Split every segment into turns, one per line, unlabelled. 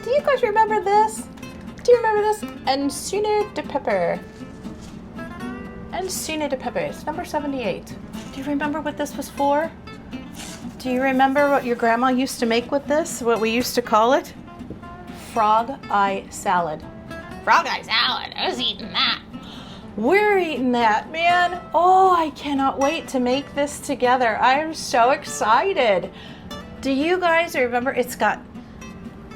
Do you guys remember this? Do you remember this? Acini de pepe. Acini de pepe. It's number 78. Do you remember what this was for? Do you remember what your grandma used to make with this? What we used to call it? Frog eye salad. Frog eye salad. Who's eating that? We're eating that, man. Oh, I cannot wait to make this together. I'm so excited. Do you guys remember? It's got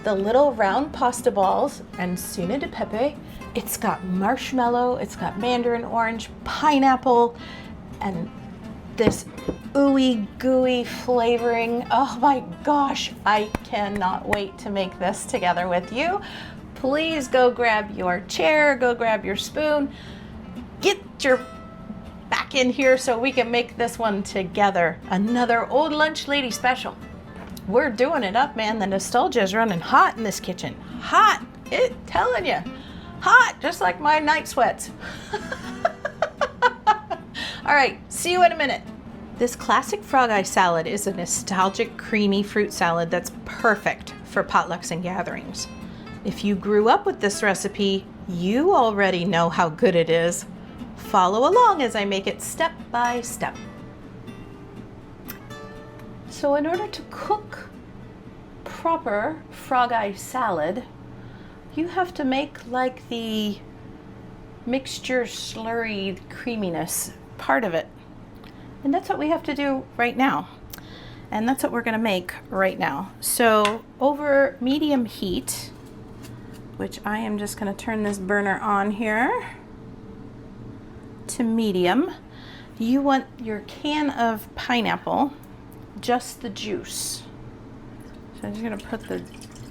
the little round pasta balls and acini de pepe. It's got marshmallow. It's got mandarin orange, pineapple, and this ooey gooey flavoring. Oh my gosh, I cannot wait to make this together with you. Please go grab your chair, go grab your spoon. Get your back in here so we can make this one together. Another old lunch lady special. We're doing it up, man. The nostalgia is running hot in this kitchen. Hot, telling you. Hot, just like my night sweats. All right, see you in a minute. This classic frog eye salad is a nostalgic, creamy fruit salad that's perfect for potlucks and gatherings. If you grew up with this recipe, you already know how good it is. Follow along as I make it step by step. So in order to cook proper frog eye salad, you have to make like the mixture slurry creaminess part of it. And that's what we have to do right now. And that's what we're gonna make right now. So over medium heat, which I am just gonna turn this burner on here to medium, you want your can of pineapple, just the juice. So I'm just gonna put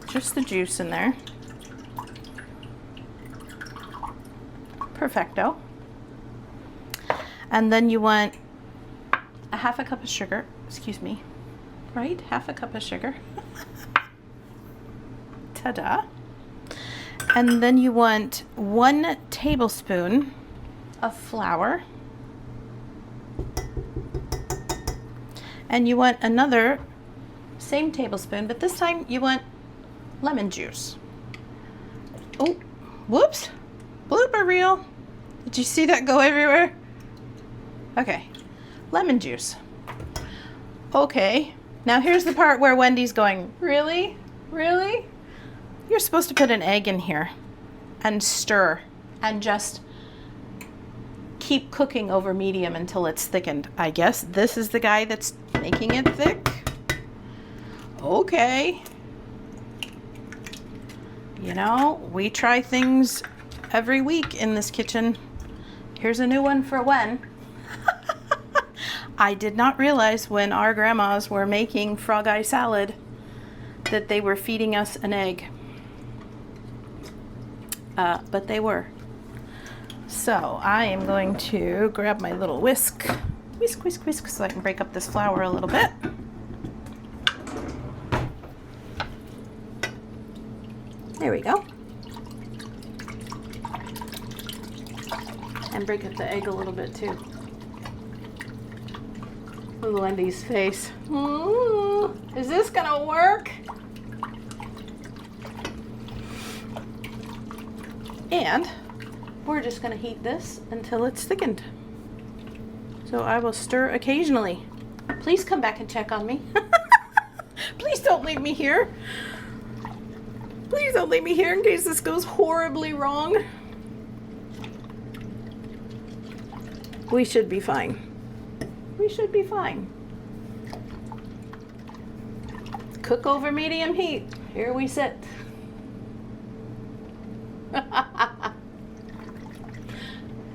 just the juice in there. Perfecto. And then you want a half a cup of sugar, excuse me, right? Half a cup of sugar. Ta-da. And then you want 1 tablespoon of flour. And you want another same tablespoon, but this time you want lemon juice. Oh, whoops, blooper reel. Did you see that go everywhere? Okay, lemon juice. Okay, now here's the part where Wendy's going, really? Really? You're supposed to put an egg in here and stir and just keep cooking over medium until it's thickened. I guess this is the guy that's making it thick. Okay. You know, we try things every week in this kitchen. Here's a new one for Wen. I did not realize when our grandmas were making frog eye salad that they were feeding us an egg. But they were. So I am going to grab my little whisk, whisk, so I can break up this flour a little bit. There we go. And break up the egg a little bit too. Little Wendy's face. Is this gonna work? And we're just gonna heat this until it's thickened. So I will stir occasionally. Please come back and check on me. Please don't leave me here. Please don't leave me here in case this goes horribly wrong. We should be fine. We should be fine. Cook over medium heat. Here we sit.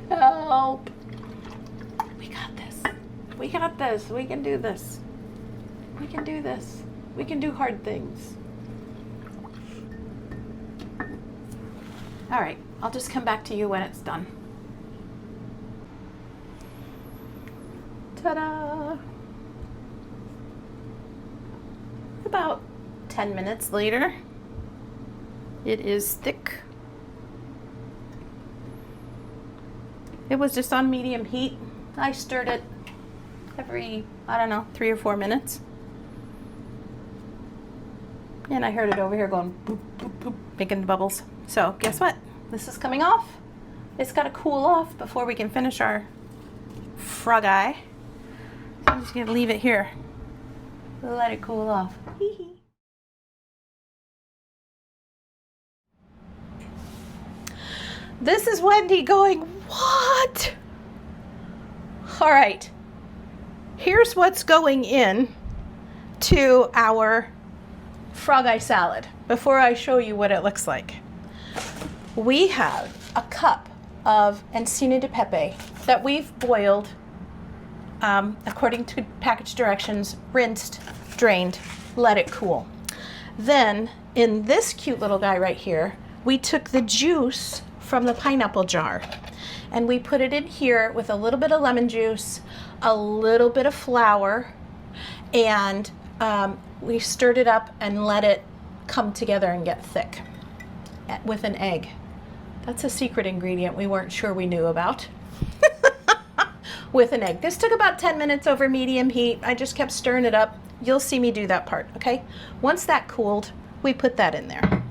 Help. We got this. We got this. We can do this. We can do this. We can do hard things. All right, I'll just come back to you when it's done. Ta-da! About 10 minutes later, it is thick. It was just on medium heat. I stirred it every, I don't know, 3 or 4 minutes. And I heard it over here going boop, boop, boop, making bubbles. So guess what? This is coming off. It's got to cool off before we can finish our frog eye. So I'm just going to leave it here. Let it cool off. This is Wendy going, what? All right. Here's what's going in to our frog eye salad before I show you what it looks like. We have a cup of acini de pepe that we've boiled according to package directions, rinsed, drained, let it cool. Then in this cute little guy right here, we took the juice from the pineapple jar and we put it in here with a little bit of lemon juice, a little bit of flour, and we stirred it up and let it come together and get thick with an egg. That's a secret ingredient we weren't sure we knew about. With an egg. This took about 10 minutes over medium heat. I just kept stirring it up. You'll see me do that part, okay? Once that cooled, we put that in there.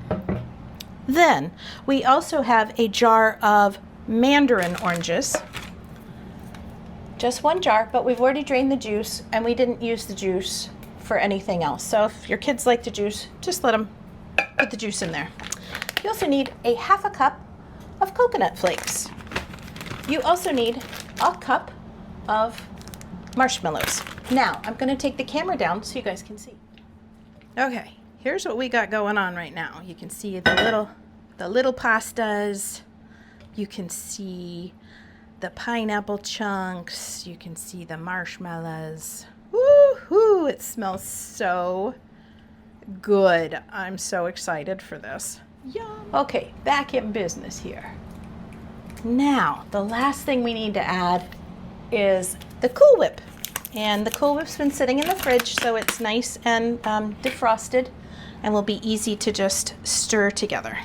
Then we also have a jar of mandarin oranges. Just one jar, but we've already drained the juice and we didn't use the juice for anything else. So if your kids like the juice, just let them put the juice in there. You also need a half a cup of coconut flakes. You also need a cup of marshmallows. Now, I'm gonna take the camera down so you guys can see. Okay, here's what we got going on right now. You can see the little pastas. You can see the pineapple chunks. You can see the marshmallows. Woo-hoo, it smells so good. I'm so excited for this. Yum. Okay, back in business here. Now, the last thing we need to add is the Cool Whip. And the Cool Whip's been sitting in the fridge, so it's nice and defrosted and will be easy to just stir together.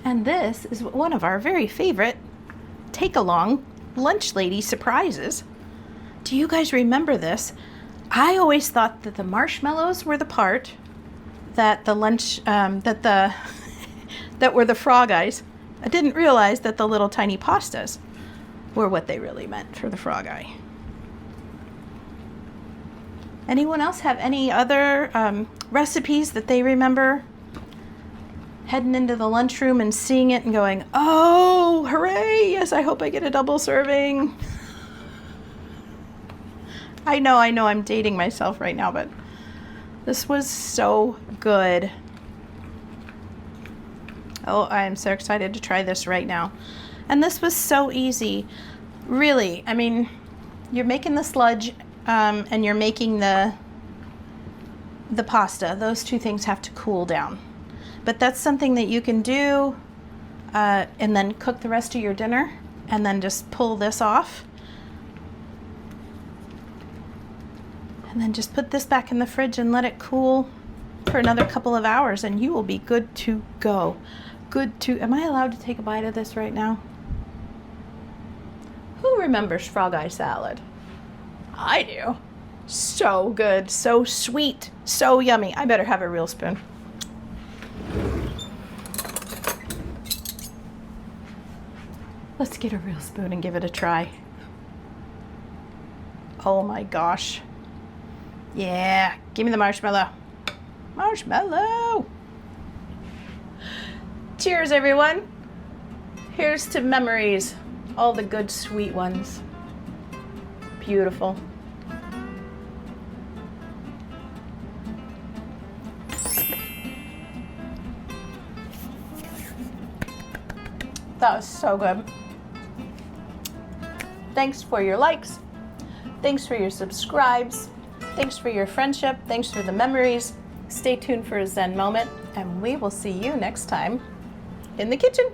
And this is one of our very favorite take-along lunch lady surprises. Do you guys remember this? I always thought that the marshmallows were the part that the lunch, that were the frog eyes. I didn't realize that the little tiny pastas were what they really meant for the frog eye. Anyone else have any other recipes that they remember heading into the lunchroom and seeing it and going, oh, hooray, yes, I hope I get a double serving. I know, I'm dating myself right now, but this was so good. Oh, I am so excited to try this right now. And this was so easy. Really, I mean, you're making the sludge and you're making the pasta. Those two things have to cool down. But that's something that you can do and then cook the rest of your dinner and then just pull this off. And then just put this back in the fridge and let it cool for another couple of hours and you will be good to go. Am I allowed to take a bite of this right now? Who remembers frog eye salad? I do. So good, so sweet, so yummy. I better have a real spoon. Let's get a real spoon and give it a try. Oh my gosh. Yeah, give me the marshmallow. Marshmallow. Cheers, everyone. Here's to memories. All the good, sweet ones. Beautiful. That was so good. Thanks for your likes. Thanks for your subscribes. Thanks for your friendship. Thanks for the memories. Stay tuned for a Zen moment, and we will see you next time in the kitchen.